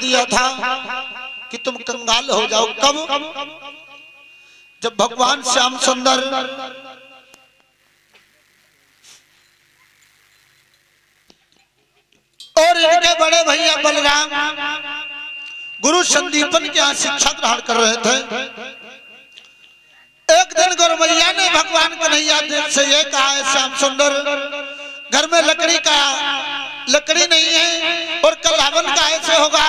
दिया था कि तुम कंगाल हो जाओ। कब? जब भगवान श्याम सुंदर और इनके बड़े भैया बलराम गुरु संदीपन के यहाँ शिक्षा ग्रहण कर रहे थे। एक दिन गौरमैया ने भगवान कन्हैया देव से ये कहा है, श्याम सुंदर घर में लकड़ी नहीं है और कल हवन काहे से होगा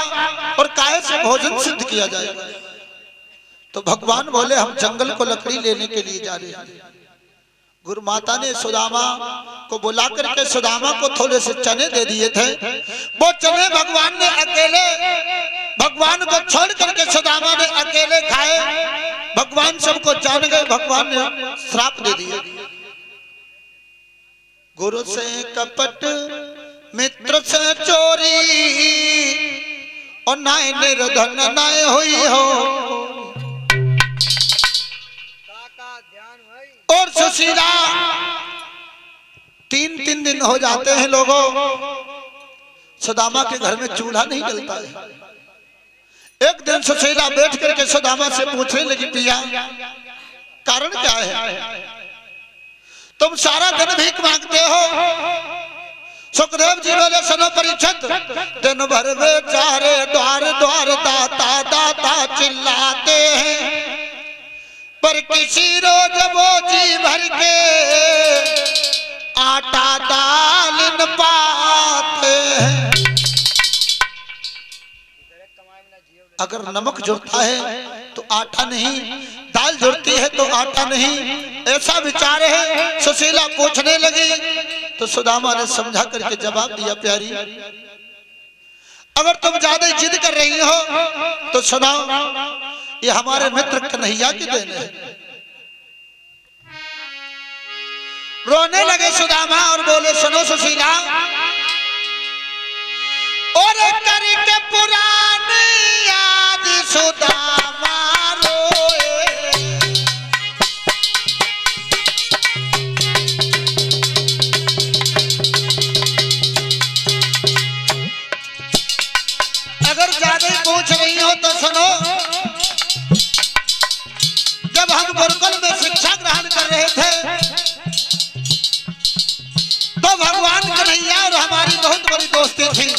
और काहे से भोजन सिद्ध किया जाएगा। तो भगवान बोले हम जंगल को लकड़ी लेने के लिए जा रहे हैं। गुरु माता ने सुदामा को बुला करके सुदामा को थोड़े से चने दे दिए थे। वो चने भगवान ने अकेले, भगवान को छोड़ करके सुदामा ने अकेले खाए। भगवान सबको जान गए, भगवान ने श्राप दे दिया। गुरु से कपट मित्र से चोरी और नाय निर्धन नाय हुई हो और सुशीला। तीन दिन हो जाते हैं लोगों, सुदामा के घर में चूल्हा नहीं जलता है। एक दिन सुशीला बैठ करके सुदामा से पूछने लगी, पिया कारण क्या है? तुम सारा दिन भीख मांगते हो। सुखदेव जी बोले, सुनो परीक्षित, दिन भर बेचारे द्वार द्वार दाता दाता चिल्लाते हैं, पर किसी रोज वो जी भर के आटा दाल न पाते हैं। अगर नमक जुड़ता है तो आटा नहीं, दाल जुड़ती है तो आटा नहीं, ऐसा विचार है। सुशीला पूछने लगी तो सुदामा ने समझा करके जवाब दिया, प्यारी अगर तुम ज्यादा जिद कर रही हो तो सुनाओ, ये हमारे मित्र कन्हैया की देन है। रोने लगे सुदामा और बोले, सुनो सुशीला, और करके पुरानी याद सुदामा रोए। अगर ज्यादा ही पूछ रही हो तो सुनो, जब हम गुरुकुल में शिक्षा ग्रहण कर रहे थे तो भगवान कन्हैया और हमारी बहुत बड़ी दोस्ती थी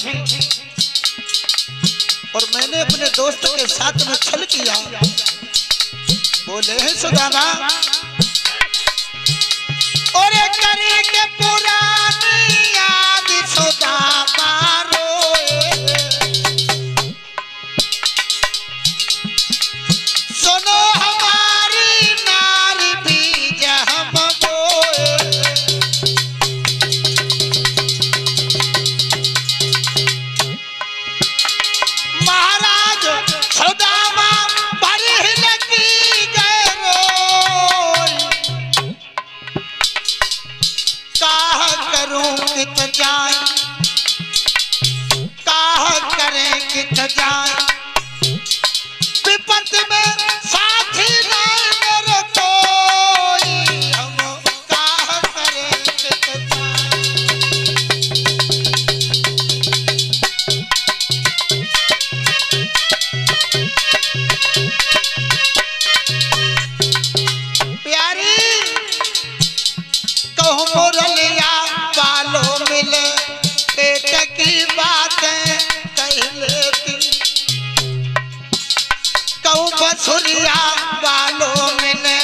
और मैंने अपने दोस्त के साथ में छल किया। बोले हैं सुदामा, और करी के पुरानी याद सुदामा रोए। सुनो हमारी नारी बीज हम बोए। महाराज सुदामा बड़ी लगी गए रोई, काह करूं कित जाए, काह करें कित जाए, विपत्ति में साथी नहीं मेरे कोई, हम काह करें कित जाए। प्यारी कहूँ मुरलिया वालों मिले, पेट की बातें कह लेती, कहूँ बसुरिया वालों मिले,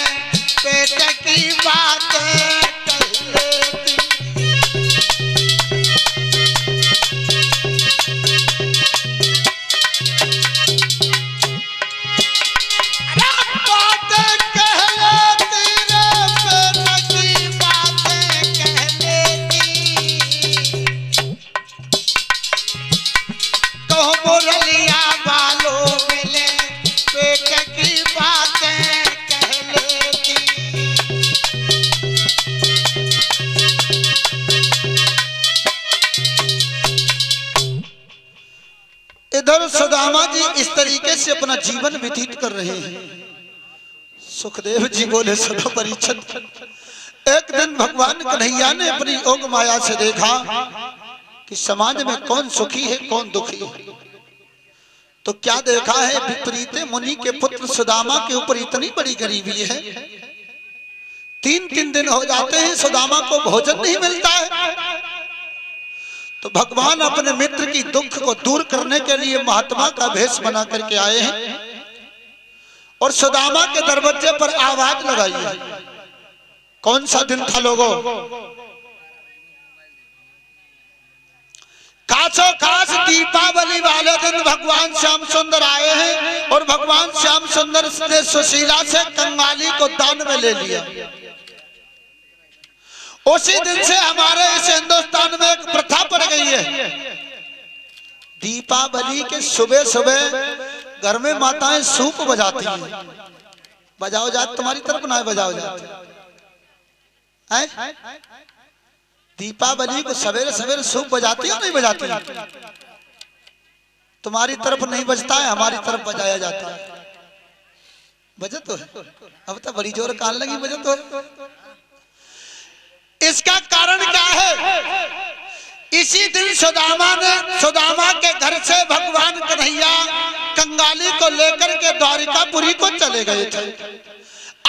पेट की बातें कह लेती। बातें कह लेती रे, पेट की बातें कह लेती, कहूँ मुरलिया वालों मिले, पेट की बातें कह लेती। इधर सुदामा जी इस तरीके से अपना जीवन व्यतीत कर रहे हैं। सुखदेव जी बोले, सुनो परीक्षित, एक दिन भगवान कन्हैया ने अपनी योग माया से देखा कि समाज में कौन सुखी है कौन दुखी है। तो क्या देखा है, विपरीत मुनि के पुत्र सुदामा के ऊपर इतनी बड़ी गरीबी है। 3-3 दिन हो जाते हैं, सुदामा को भोजन नहीं मिलता है। तो भगवान अपने मित्र की दुख को दूर करने के लिए महात्मा का भेष बना करके आए हैं और सुदामा के दरवाजे पर आवाज लगाई है। कौन सा दिन था लोगों? खासो खास दीपावली वाले दिन भगवान श्याम सुंदर आए हैं और भगवान श्याम सुंदर ने सुशीला से कंगाली को दान में ले लिया। उसी दिन से हमारे इस हिंदुस्तान में एक प्रथा पड़ गई है, दीपावली के सुबह सुबह घर में माताएं सूप बजाती हैं। बजाओ जात तुम्हारी तरफ ना बजाओ जात है? दीपावली को सवेरे सवेरे सूप बजाती है नहीं बजाती? तुम्हारी तरफ नहीं बजता है, हमारी तरफ बजाया जाता है। बजत तो है, अब तो बड़ी जोर कान लगी बजत तो है। इसका कारण क्या है? इसी दिन सुदामा के घर से भगवान कन्हैया कंगाली को लेकर के द्वारिकापुरी को चले गए थे।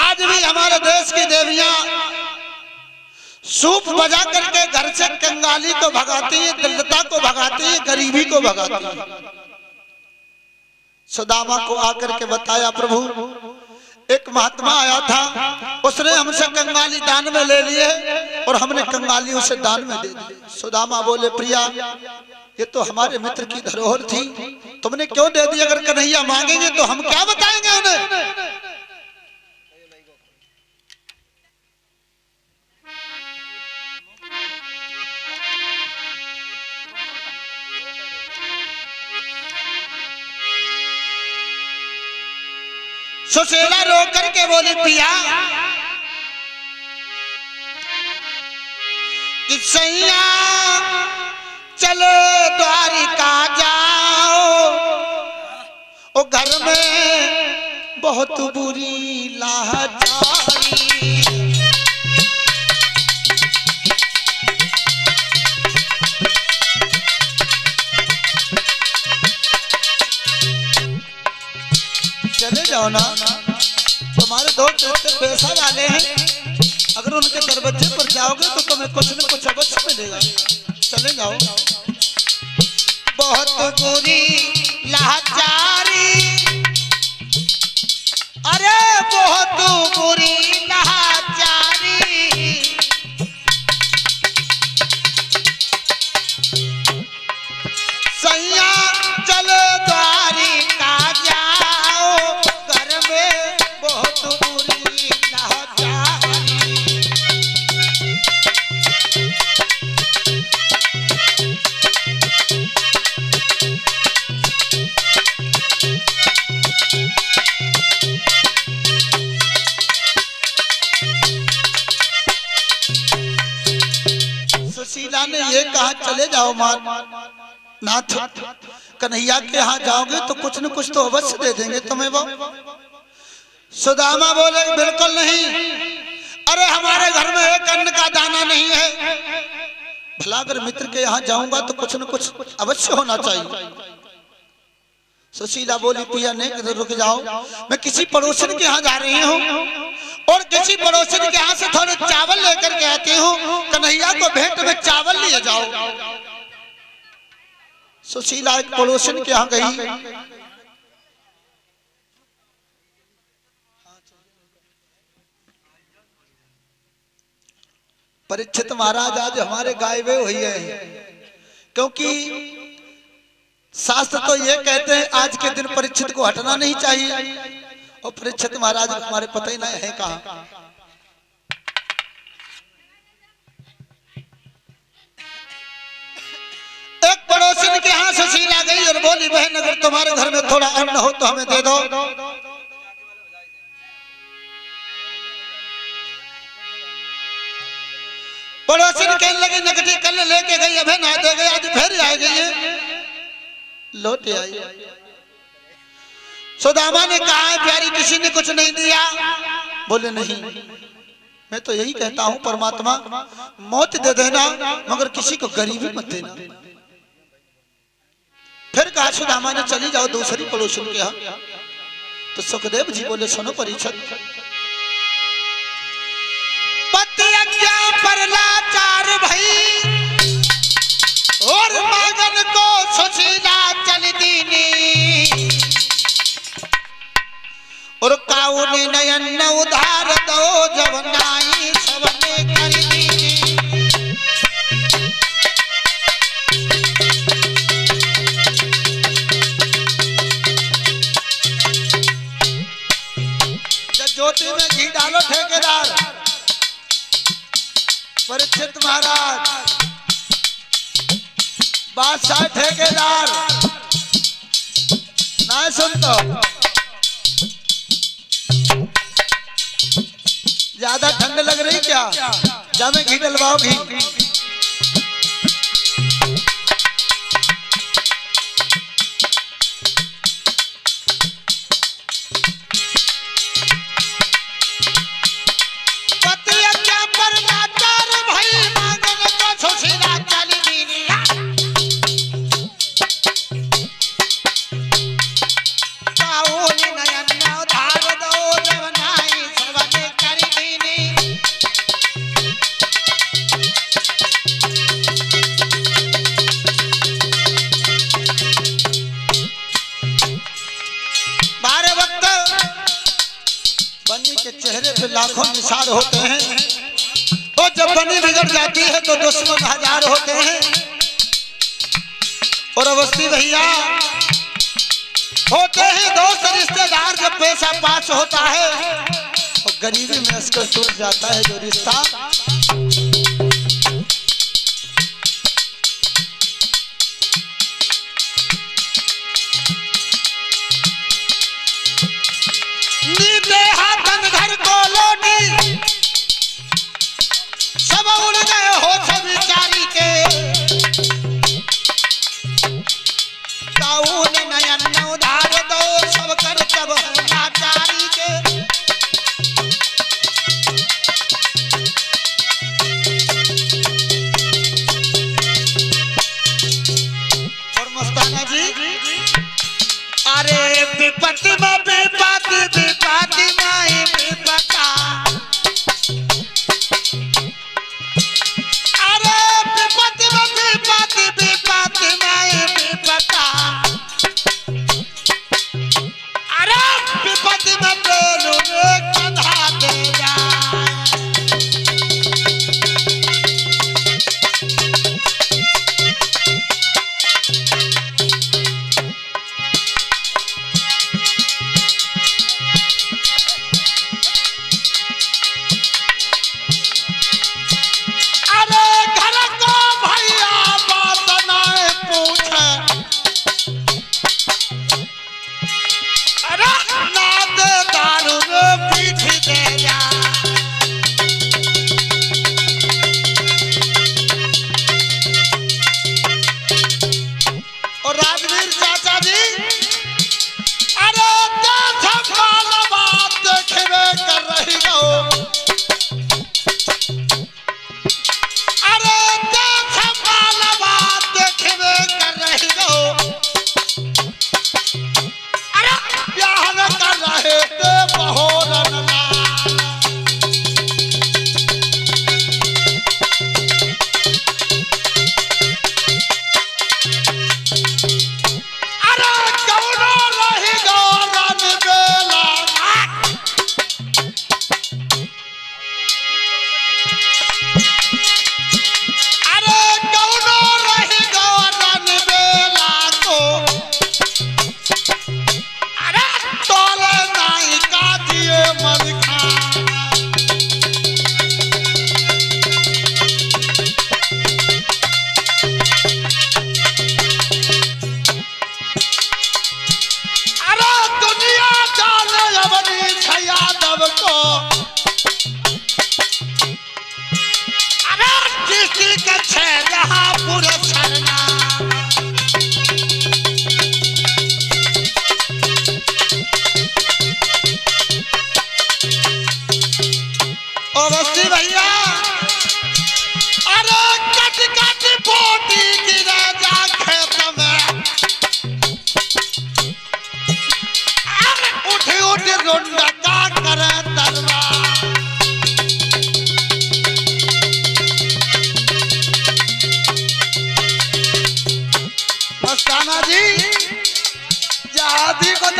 आज भी हमारे देश की देवियां सूप बजा करके घर से कंगाली को भगाती है, दरिद्रता को भगाती है, गरीबी को भगाती है। सुदामा को आकर के बताया, प्रभु एक महात्मा आया था, उसने हमसे कंगाली दान में ले लिए और हमने कंगाली उसे दान में दे दी। सुदामा बोले, प्रिया ये तो हमारे मित्र की धरोहर थी, तुमने क्यों दे दी? अगर कन्हैया मांगेंगे तो हम क्या बताएंगे उन्हें? सुशीला रो करके बोली, पिया कि सैया चलो द्वारिका जाओ, ओ घर में बहुत बुरी लाचारी। चले जाओ ना, तुम्हारे दो पैसा वाले हैं, अगर उनके दरवाजे पर जाओगे तो तुम्हें कुछ न कुछ अवश्य मिलेगा। चले जाओ। बहुत बुरी लाचारी, अरे बहुत बुरी लाचारी, सैया चलो द्वारिका जाओ, घर में बहुत बुरी लाचारी। सुशीला ने ये कहा, चले जाओ नाथ, कन्हैया के यहाँ जाओगे तो कुछ न कुछ तो अवश्य दे देंगे तुम्हें वो। सुदामा बोले, बिल्कुल नहीं, अरे हमारे घर में एक अन्न का दाना नहीं है। भला अगर मित्र के यहाँ जाऊंगा तो कुछ न कुछ अवश्य होना चाहिए। सुशीला बोली, पिया नहीं रुक जाओ, मैं किसी पड़ोसन के यहाँ जा रही हूँ और किसी पड़ोसन के यहाँ से थोड़े चावल लेकर के आती हूँ, कन्हैया को भेंट में चावल लिए जाओ। सुशीला एक पड़ोसन के यहाँ गई, परीक्षित महाराज आज हमारे गायबे हुई है, क्योंकि शास्त्र तो ये कहते हैं आज के दिन परीक्षित को हटना नहीं चाहिए, और परीक्षित महाराज हमारे पता ही नहीं है कहाँ। एक पड़ोसन के यहाँ सुशीला गई और बोली, बहन अगर तुम्हारे घर में थोड़ा अन्न हो तो हमें दे दो। पड़ोसन कहने लगी, नकदी कल लेके गई, अभी ना दे गई, आज फिर आ गई है, लौट आई। सुदामा ने कहा, है प्यारी किसी ने कुछ नहीं दिया? बोले नहीं, मैं तो यही कहता हूँ परमात्मा मौत दे देना मगर किसी को गरीबी मत देना। फिर कहा सुदामा ने चली जाओ दूसरी पड़ोसन के यहाँ। तो सुखदेव जी बोले सुनो परीक्षित, पति आज्ञा पर लाचार भई और मगन को सुशीला चल दीनी और काउनी नयन न उधार दो जब नाई सबने कर दीनी। ज्योति में घी डालो ठेकेदार। परीक्षित महाराज बादशाह ठेकेदार ना सुन तो ज्यादा ठंड लग रही क्या? जामे घी डलवाओ घी। लाखों निसार होते हैं और जब बनी बिगड़ जाती है तो दुश्मन हजार होते हैं। और अवस्थी भैया होते हैं दोस्त रिश्तेदार जब पैसा पास होता है और गरीबी में असकर टूट जाता है जो रिश्ता। घर को लौटी सब उड़ गए हो सभी चारी के काउन नयन न उधार दो सब कर तब लाचारी के। और मस्ताना जी अरे विपत्ति में विपत्ति विपत्ति नहीं विपत्ता अरे विपत्ति में विपत्ति विपत्ति नहीं विपत्ता अरे विपत्ति में बेलू में कधा दे जाए।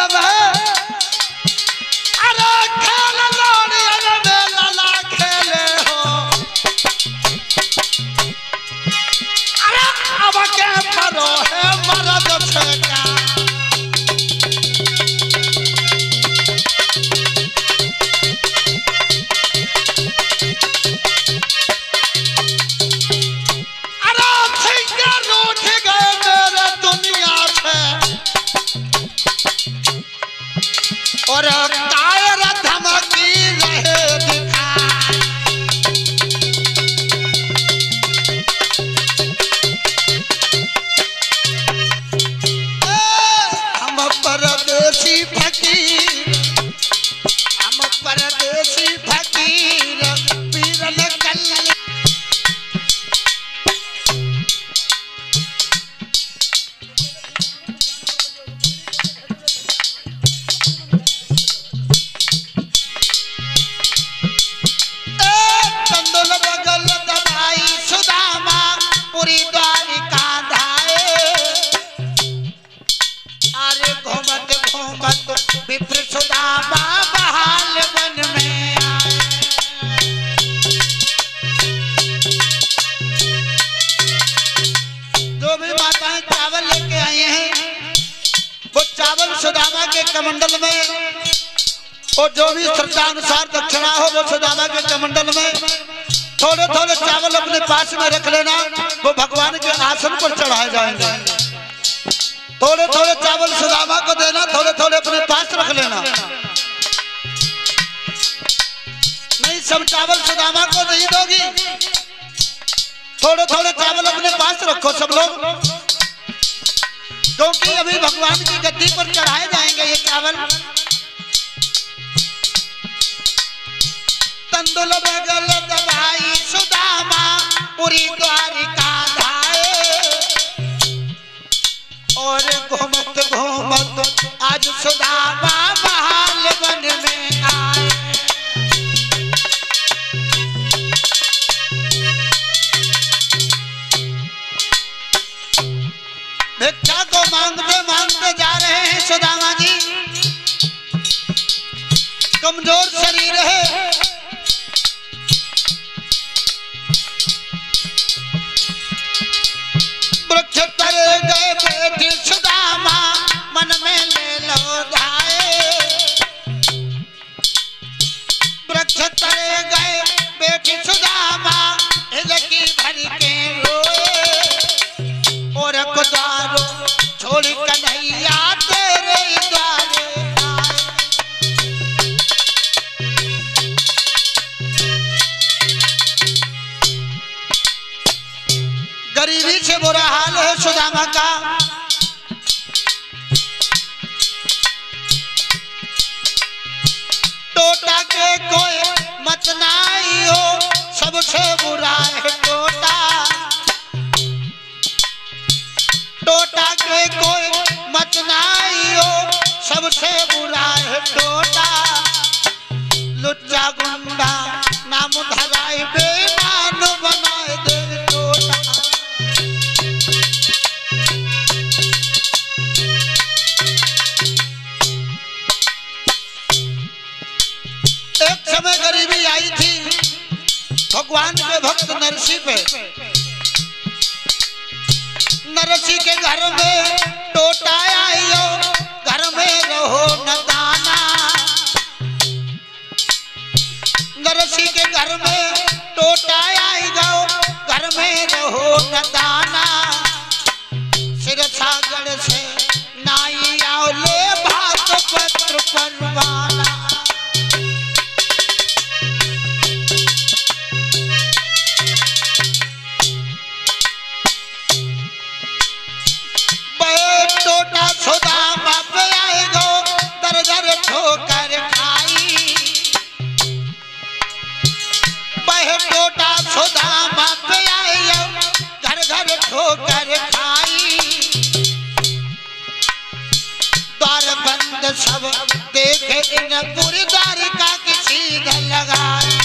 मतलब है अरे खेल लोड़ी अरे मेला खेले हो अरे अब के परो है मरद से का और कायर धमकी रहे दिखाई हम परदेसी फकीर पीरन कल विप्र सुदामा बहाल वन में आए जो भी माताएं चावल लेके आई हैं वो चावल सुदामा के कमंडल में और जो भी श्रद्धा अनुसार दक्षिणा हो वो सुदामा के कमंडल में थोड़े थोड़े चावल अपने पास में रख लेना वो भगवान के आसन पर चढ़ाए जाएंगे थोड़े थोड़े चावल सुदामा को देना थोड़े थोड़े अपने पास रख लेना नहीं सब चावल सुदामा को नहीं दोगी थोड़े थोड़े चावल अपने पास रखो सब लोग क्योंकि अभी भगवान की गद्दी पर चढ़ाए जाएंगे ये चावल तंदुल बगल दबाई सुदामा पूरी द्वारिका धाए और घूमत आज सुदामा बहाल वन में आए भिक्षा को मांगते मांगते जा रहे हैं सुदामा जी कमजोर शरीर है वृक्ष तले गए बैठे सुदामा मन में ले लो धाए वृक्ष तले गए बैठी सुदामा हिलकी भर के रोए और कुदारो छोड़ कन्हैया तेरे द्वारे आए गरीबी से बुरा हाल है सुदामा का टोटा के कोई मत नाई हो सबसे बुरा है टोटा टोटा के कोई मत नाई हो सबसे बुरा है टोटा लुच्चा गुंडा नाम धराई बेईमान बनाए दे टोटा एक समय गरीबी आई थी भगवान के भक्त नरसी पे नरसी के घर में टोटा आयो घर में रहो न दाना नरसी के घर में टोटा आई गो घर में रहो न दाना सिर सागर से नाई आओ ले भात पत्र परवाना टोटा सुदामा पे आए गो दर दर ठोकर खाई बह टोटा सुदामा पे आए घर घर ठोकर खाई द्वार बंद सब देखे इन पूरी द्वारिका की सीधा लगाई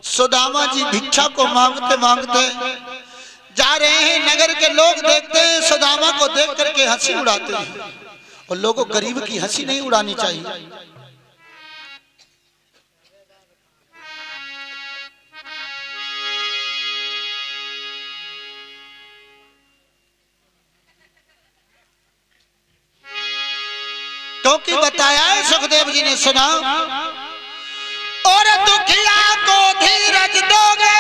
सुदामा जी भिक्षा को मांगते मांगते जा रहे हैं, नगर के लोग देखते हैं, सुदामा को देख करके हंसी उड़ाते हैं। और लोगों, गरीब की हंसी नहीं उड़ानी चाहिए। क्योंकि बताया है सुखदेव जी ने, सुना, और दुखिया को धीरज दोगे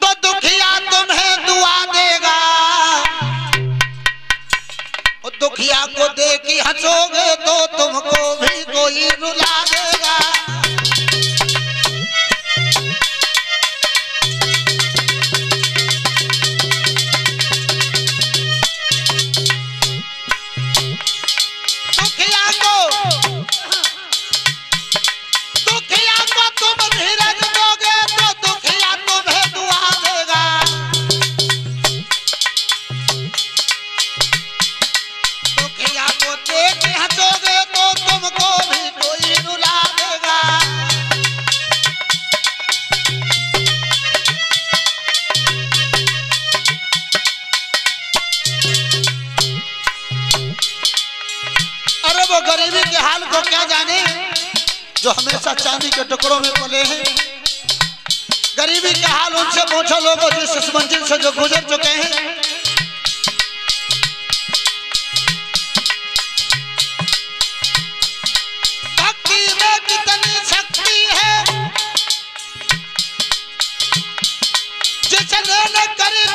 तो दुखिया तुम्हें दुआ देगा, और दुखिया को देखी हंसोगे तो तुमको भी कोई रुला देगा। दुखिया को तुम धीरज दोगे तो दुखिया तुम्हें दुआ देगा, दुखिया को देख हंसोगे तो तुमको भी कोई रुला देगा। अरे वो गरीबी के हाल को क्या जाने, जो हमेशा चांदी के टुकड़ों में पले हैं। गरीबी के हाल उनसे पूछो लोगों जिस मंजिल से जो गुजर चुके हैं। भक्ति में कितनी शक्ति है, जिसने न करी